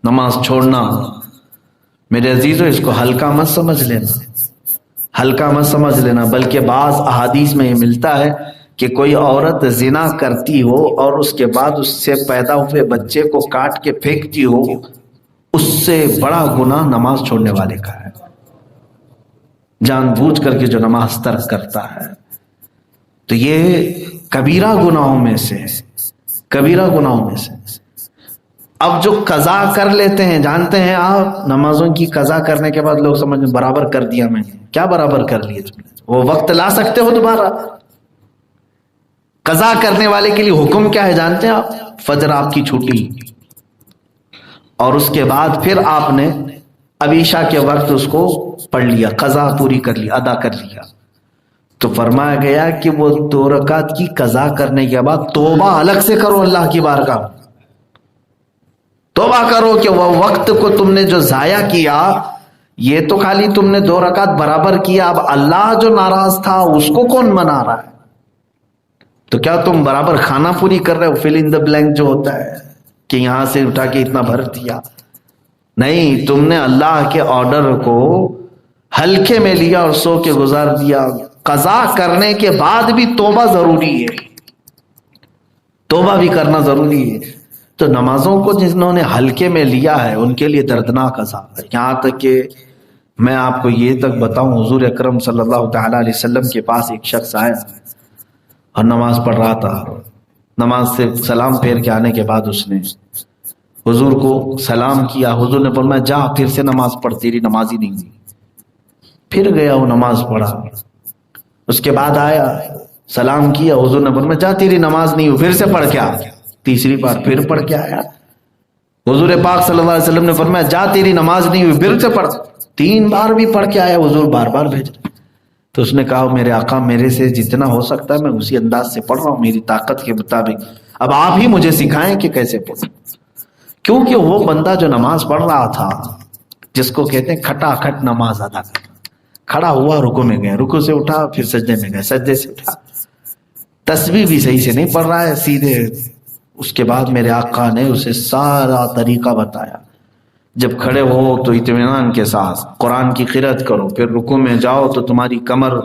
نماز چھوڑنا میرے عزیزو اس کو ہلکا مت سمجھ لینا، ہلکا مت سمجھ لینا، بلکہ بعض احادیث میں یہ ملتا ہے کہ کوئی عورت زنا کرتی ہو اور اس کے بعد اس سے پیدا ہوئے بچے کو کاٹ کے پھینکتی ہو، اس سے بڑا گناہ نماز چھوڑنے والے کا ہے، جان بوجھ کر کے جو نماز ترک کرتا ہے۔ تو یہ کبیرہ گناہوں میں سے ہے، کبیرہ گناہوں میں سے۔ اب جو قضا کر لیتے ہیں، جانتے ہیں آپ نمازوں کی قضا کرنے کے بعد لوگ سمجھیں برابر کر دیا میں نے، کیا برابر کر لیے تم نے؟ وہ وقت لا سکتے ہو دوبارہ؟ قضا کرنے والے کے لیے حکم کیا ہے جانتے ہیں آپ؟ فجر آپ کی چھوٹی اور اس کے بعد پھر آپ نے اب عشاء کے وقت اس کو پڑھ لیا، قضا پوری کر لی، ادا کر لیا، تو فرمایا گیا کہ وہ 2 رکعت کی قضا کرنے کے بعد توبہ الگ سے کرو اللہ کی بارگاہ، توبہ کرو کہ وہ وقت کو تم نے جو ضائع کیا، یہ تو خالی تم نے 2 رکعت برابر کیا، اب اللہ جو ناراض تھا اس کو کون منا رہا ہے؟ تو کیا تم برابر کھانا پوری کر رہے ہو؟ فل ان دا بلینک جو ہوتا ہے کہ یہاں سے اٹھا کے اتنا بھر دیا، نہیں، تم نے اللہ کے آرڈر کو ہلکے میں لیا اور سو کے گزار دیا۔ قضا کرنے کے بعد بھی توبہ ضروری ہے، توبہ بھی کرنا ضروری ہے۔ تو نمازوں کو جنہوں نے ہلکے میں لیا ہے ان کے لیے دردناک عذاب ہے۔ یہاں تک کہ میں آپ کو یہ تک بتاؤں، حضور اکرم صلی اللہ تعالی علیہ وسلم کے پاس ایک شخص آیا اور نماز پڑھ رہا تھا، نماز سے سلام پھیر کے آنے کے بعد اس نے حضور کو سلام کیا، حضور نے فرمایا جا پھر سے نماز پڑھ، تیری نماز ہی نہیں ہوئی۔ پھر گیا وہ نماز پڑھا، اس کے بعد آیا سلام کیا، حضور نے فرمایا جا تیری نماز نہیں ہوئی، پھر سے پڑھ کے آ۔ تیسری بار پھر پڑھ کے آیا، حضور پاک صلی اللہ علیہ وسلم نے فرمایا جا تیری نماز نہیں ہوئی، پھر سے پڑھ۔ 3 بار بھی پڑھ کے آیا، حضور بار بار بھیج۔ تو اس نے کہا میرے آقا میرے سے جتنا ہو سکتا ہے میں اسی انداز سے پڑھ رہا ہوں، میری طاقت کے مطابق، اب آپ ہی مجھے سکھائیں کہ کیسے پڑھوں۔ کیونکہ وہ بندہ جو نماز پڑھ رہا تھا، جس کو کہتے ہیں کھٹا کھٹ نماز ادا کرنا، کھڑا ہوا رکوع میں گیا، رکوع سے اٹھا پھر سجدے میں گیا، سجدے سے اٹھا، تسبیح بھی صحیح سے نہیں پڑھ رہا ہے سیدھے۔ اس کے بعد میرے آقا نے اسے سارا طریقہ بتایا، جب کھڑے ہو تو اطمینان کے ساتھ قرآن کی قرأت کرو، پھر رکوع میں جاؤ تو تمہاری کمر،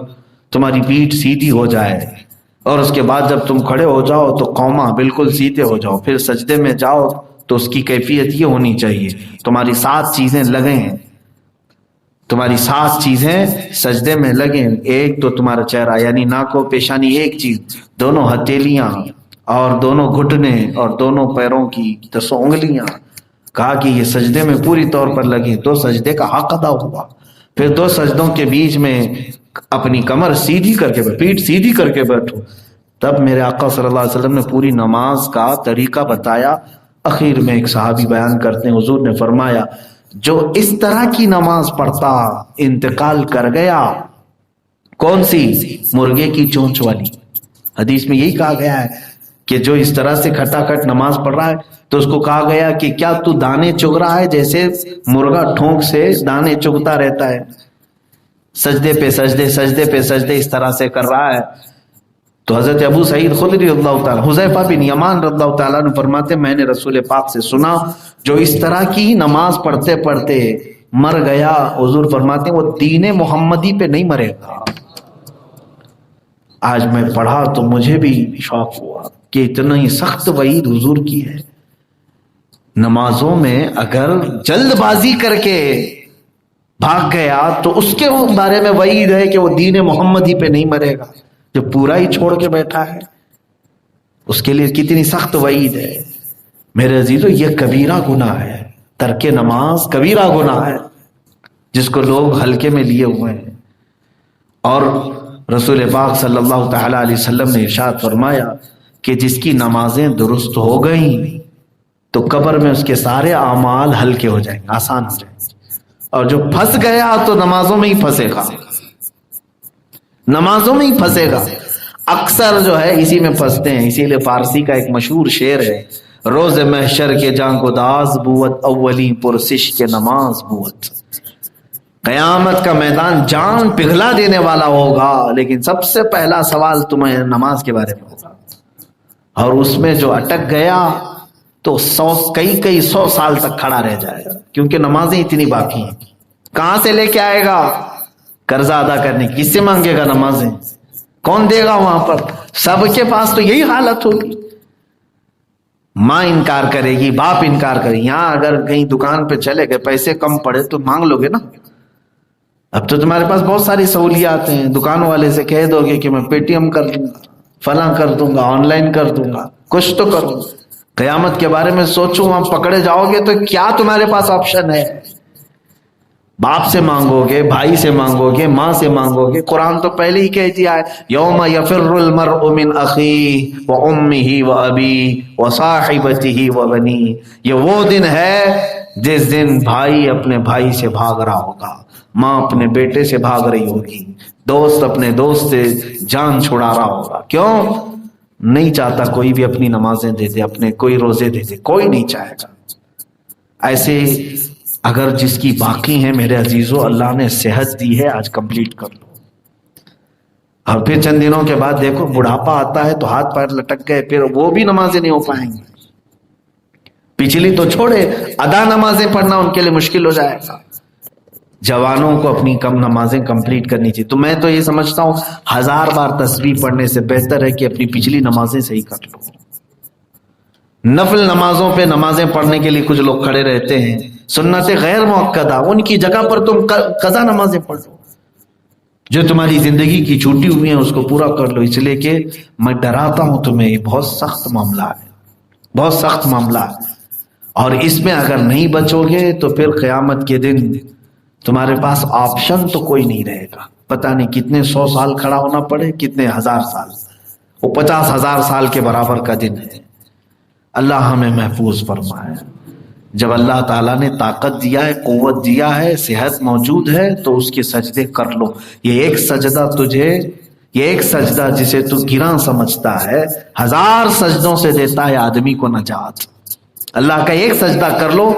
تمہاری پیٹھ سیدھی ہو جائے، اور اس کے بعد جب تم کھڑے ہو جاؤ تو قوما بالکل سیدھے ہو جاؤ، پھر سجدے میں جاؤ تو اس کی کیفیت یہ ہونی چاہیے تمہاری 7 چیزیں لگیں، تمہاری 7 چیزیں سجدے میں لگیں۔ ایک تو تمہارا چہرہ یعنی ناک و پیشانی ایک چیز، دونوں ہتھیلیاں اور دونوں گھٹنے اور دونوں پیروں کی 10 انگلیاں، کہا کہ یہ سجدے میں پوری طور پر لگیں، تو سجدے کا حق ادا ہوا۔ پھر 2 سجدوں کے بیچ میں اپنی کمر سیدھی کر کے، پیٹھ سیدھی کر کے بیٹھو۔ تب میرے آقا صلی اللہ علیہ وسلم نے پوری نماز کا طریقہ بتایا۔ اخیر میں ایک صحابی بیان کرتے ہیں، حضور نے فرمایا جو اس طرح کی نماز پڑھتا انتقال کر گیا، کون سی؟ مرغے کی چونچ والی۔ حدیث میں یہی کہا گیا ہے کہ جو اس طرح سے کھٹا کھٹ نماز پڑھ رہا ہے تو اس کو کہا گیا کہ کیا تو دانے چگ رہا ہے جیسے مرغا ٹھونک سے دانے چگتا رہتا ہے، سجدے پہ سجدے، سجدے پہ سجدے اس طرح سے کر رہا ہے۔ تو حضرت ابو سعید خدری رضی اللہ تعالیٰ، حذیفہ بن یمان رضی اللہ تعالیٰ نے فرماتے میں نے رسول پاک سے سنا جو اس طرح کی نماز پڑھتے پڑھتے مر گیا، حضور فرماتے ہیں وہ دین محمدی پہ نہیں مرے گا۔ آج میں پڑھا تو مجھے بھی شوق ہوا کہ اتنا ہی سخت وعید حضور کی ہے۔ نمازوں میں اگر جلد بازی کر کے بھاگ گیا تو اس کے بارے میں وعید ہے کہ وہ دین محمدی پہ نہیں مرے گا، جو پورا ہی چھوڑ کے بیٹھا ہے اس کے لیے کتنی سخت وعید ہے۔ میرے عزیزو یہ کبیرہ گناہ ہے، ترک نماز کبیرہ گناہ ہے جس کو لوگ ہلکے میں لیے ہوئے ہیں۔ اور رسول پاک صلی اللہ تعالی علیہ وسلم نے ارشاد فرمایا کہ جس کی نمازیں درست ہو گئیں تو قبر میں اس کے سارے اعمال ہلکے ہو جائیں گے، آسان ہو جائیں گے، اور جو پھنس گیا تو نمازوں میں ہی پھنسے گا، نمازوں میں ہی پھنسے گا۔ اکثر جو ہے اسی میں پھنستے ہیں، اسی لیے فارسی کا ایک مشہور شعر ہے، روز محشر کے جان گداز بوت اولی پرسش کے نماز بوت۔ قیامت کا میدان جان پگھلا دینے والا ہوگا، لیکن سب سے پہلا سوال تمہیں نماز کے بارے میں ہوگا، اور اس میں جو اٹک گیا تو کئی سو سال تک کھڑا رہ جائے گا، کیونکہ نمازیں اتنی باقی ہیں. کہاں سے لے کے آئے گا قرضہ ادا کرنے؟ کس سے مانگے گا نمازیں؟ کون دے گا وہاں پر؟ سب کے پاس تو یہی حالت ہوگی. ماں انکار کرے گی، باپ انکار کرے گی. یہاں اگر کہیں دکان پہ چلے گئے، پیسے کم پڑے تو مانگ لو گے نا. اب تو تمہارے پاس بہت ساری سہولیات ہیں، دکان والے سے کہہ دو گے کہ میں پے ٹی ایم کر دوں گا، فلاں کر دوں گا، آن لائن کر دوں گا، کچھ تو کروں. قیامت کے بارے میں سوچو، وہاں پکڑے جاؤ گے تو کیا تمہارے پاس آپشن ہے؟ باپ سے مانگو گے، بھائی سے مانگو گے، ماں سے مانگو گے. قرآن تو پہلے ہی کہہ دیا ہے، یوم یفر المرء من اخیہ وامہ وابیہ وصاحبتہ وبنیہ. یہ وہ دن ہے جس دن بھائی اپنے بھائی سے بھاگ رہا ہوگا، ماں اپنے بیٹے سے بھاگ رہی ہوگی، دوست اپنے دوست سے جان چھڑا رہا ہوگا. کیوں؟ نہیں چاہتا کوئی بھی اپنی نمازیں دے دے، اپنے کوئی روزے دے دے، کوئی نہیں چاہے گا. ایسے اگر جس کی باقی ہیں میرے عزیزو، اللہ نے صحت دی ہے، آج کمپلیٹ کر لو. اور پھر چند دنوں کے بعد دیکھو بڑھاپا آتا ہے تو ہاتھ پیر لٹک گئے، پھر وہ بھی نمازیں نہیں ہو پائیں گی. پچھلی تو چھوڑے، ادا نمازیں پڑھنا ان کے لیے مشکل ہو جائے گا. جوانوں کو اپنی کم نمازیں کمپلیٹ کرنی چاہیے. تو میں تو یہ سمجھتا ہوں 1000 بار تسبیح پڑھنے سے بہتر ہے کہ اپنی پچھلی نمازیں صحیح کر لو. نفل نمازوں پہ نمازیں پڑھنے کے لیے کچھ لوگ کھڑے رہتے ہیں، سنت غیر مؤکدہ، ان کی جگہ پر تم قضا نمازیں پڑھ لو. جو تمہاری زندگی کی چھوٹی ہوئی ہیں اس کو پورا کر لو. اس لیے کہ میں ڈراتا ہوں تمہیں، یہ بہت سخت معاملہ ہے، بہت سخت معاملہ ہے. اور اس میں اگر نہیں بچو گے تو پھر قیامت کے دن تمہارے پاس آپشن تو کوئی نہیں رہے گا. پتہ نہیں کتنے 100 سال کھڑا ہونا پڑے، کتنے 1000 سال، وہ 50,000 سال کے برابر کا دن ہے. اللہ ہمیں محفوظ فرمائے. جب اللہ تعالیٰ نے طاقت دیا ہے، قوت دیا ہے، صحت موجود ہے، تو اس کے سجدے کر لو. یہ ایک سجدہ جسے تو گراں سمجھتا ہے، 1000 سجدوں سے دیتا ہے آدمی کو نجات. اللہ کا ایک سجدہ کر لو،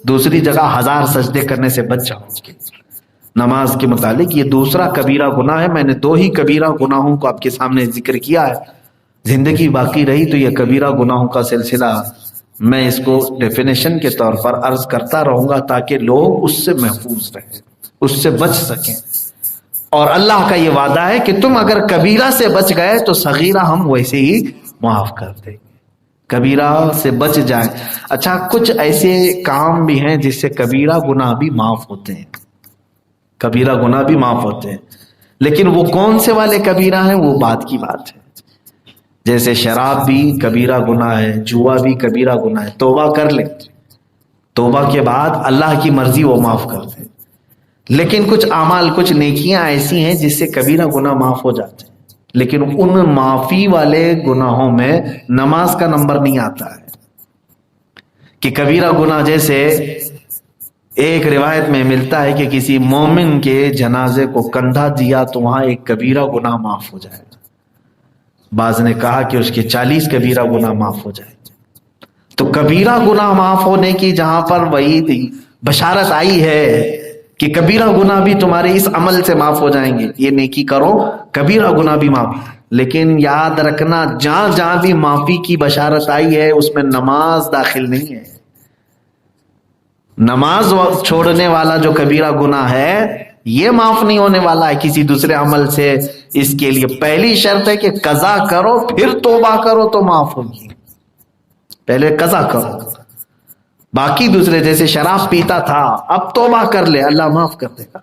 دوسری جگہ 1000 سجدے کرنے سے بچ جاؤ. نماز کے متعلق یہ دوسرا کبیرہ گناہ ہے. میں نے 2 ہی کبیرہ گناہوں کو آپ کے سامنے ذکر کیا ہے. زندگی باقی رہی تو یہ کبیرہ گناہوں کا سلسلہ میں اس کو ڈیفینیشن کے طور پر عرض کرتا رہوں گا تاکہ لوگ اس سے محفوظ رہیں، اس سے بچ سکیں. اور اللہ کا یہ وعدہ ہے کہ تم اگر کبیرہ سے بچ گئے تو صغیرہ ہم ویسے ہی معاف کر دیں گے. کبیرہ سے بچ جائیں. اچھا، کچھ ایسے کام بھی ہیں جس سے کبیرہ گناہ بھی معاف ہوتے ہیں، کبیرہ گناہ بھی معاف ہوتے ہیں. لیکن وہ کون سے والے کبیرہ ہیں وہ بات کی بات ہے. جیسے شراب بھی کبیرہ گناہ ہے، جوا بھی کبیرہ گناہ ہے. توبہ کر لیں، توبہ کے بعد اللہ کی مرضی وہ معاف کر دے. لیکن کچھ اعمال، کچھ نیکیاں ایسی ہیں جس سے کبیرہ گناہ معاف ہو جاتے ہیں، لیکن ان معافی والے گناہوں میں نماز کا نمبر نہیں آتا ہے. کہ کبیرہ گناہ جیسے ایک روایت میں ملتا ہے کہ کسی مومن کے جنازے کو کندھا دیا تو وہاں ایک کبیرہ گناہ معاف ہو جائے. بعض نے کہا کہ اس کے 40 کبیرہ گناہ معاف ہو جائے. تو کبیرہ گناہ معاف ہونے کی جہاں پر وعید بشارت آئی ہے کہ کبیرہ گناہ بھی تمہارے اس عمل سے معاف ہو جائیں گے، یہ نیکی کرو کبیرہ گناہ بھی معاف. لیکن یاد رکھنا جہاں جہاں بھی معافی کی بشارت آئی ہے اس میں نماز داخل نہیں ہے. نماز چھوڑنے والا جو کبیرہ گناہ ہے یہ معاف نہیں ہونے والا ہے کسی دوسرے عمل سے. اس کے لیے پہلی شرط ہے کہ قضا کرو پھر توبہ کرو تو معاف ہوگی. پہلے قضا کرو، باقی دوسرے جیسے شراب پیتا تھا اب توبہ کر لے، اللہ معاف کر دے گا.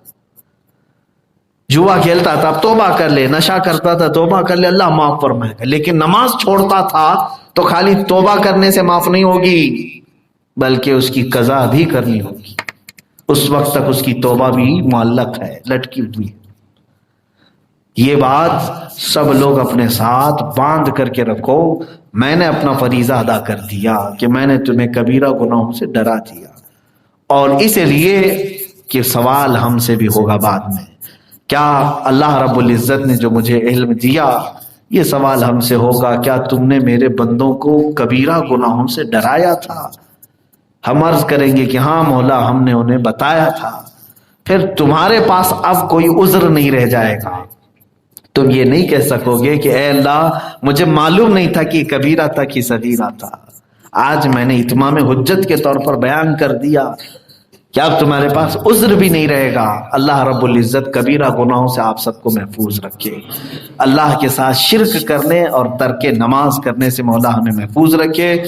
جوا کھیلتا تھا اب توبہ کر لے، نشہ کرتا تھا توبہ کر لے، اللہ معاف فرمائے گا. لیکن نماز چھوڑتا تھا تو خالی توبہ کرنے سے معاف نہیں ہوگی بلکہ اس کی قضا بھی کرنی ہوگی. اس وقت تک اس کی توبہ بھی معلق ہے، لٹکی ہوئی ہے. یہ بات سب لوگ اپنے ساتھ باندھ کر کے رکھو. میں نے اپنا فریضہ ادا کر دیا کہ میں نے تمہیں کبیرہ گناہوں سے ڈرا دیا، اور اس لیے کہ سوال ہم سے بھی ہوگا بعد میں. کیا اللہ رب العزت نے جو مجھے علم دیا، یہ سوال ہم سے ہوگا، کیا تم نے میرے بندوں کو کبیرہ گناہوں سے ڈرایا تھا؟ ہم عرض کریں گے کہ ہاں مولا ہم نے انہیں بتایا تھا. پھر تمہارے پاس اب کوئی عذر نہیں رہ جائے گا. تم یہ نہیں کہہ سکو گے کہ اے اللہ مجھے معلوم نہیں تھا کہ کبیرہ تھا کہ صغیرہ تھا. آج میں نے اتمام حجت کے طور پر بیان کر دیا کہ اب تمہارے پاس عذر بھی نہیں رہے گا۔ اللہ رب العزت کبیرہ گناہوں سے آپ سب کو محفوظ رکھے، اللہ کے ساتھ شرک کرنے اور ترک نماز کرنے سے مولا ہمیں محفوظ رکھے۔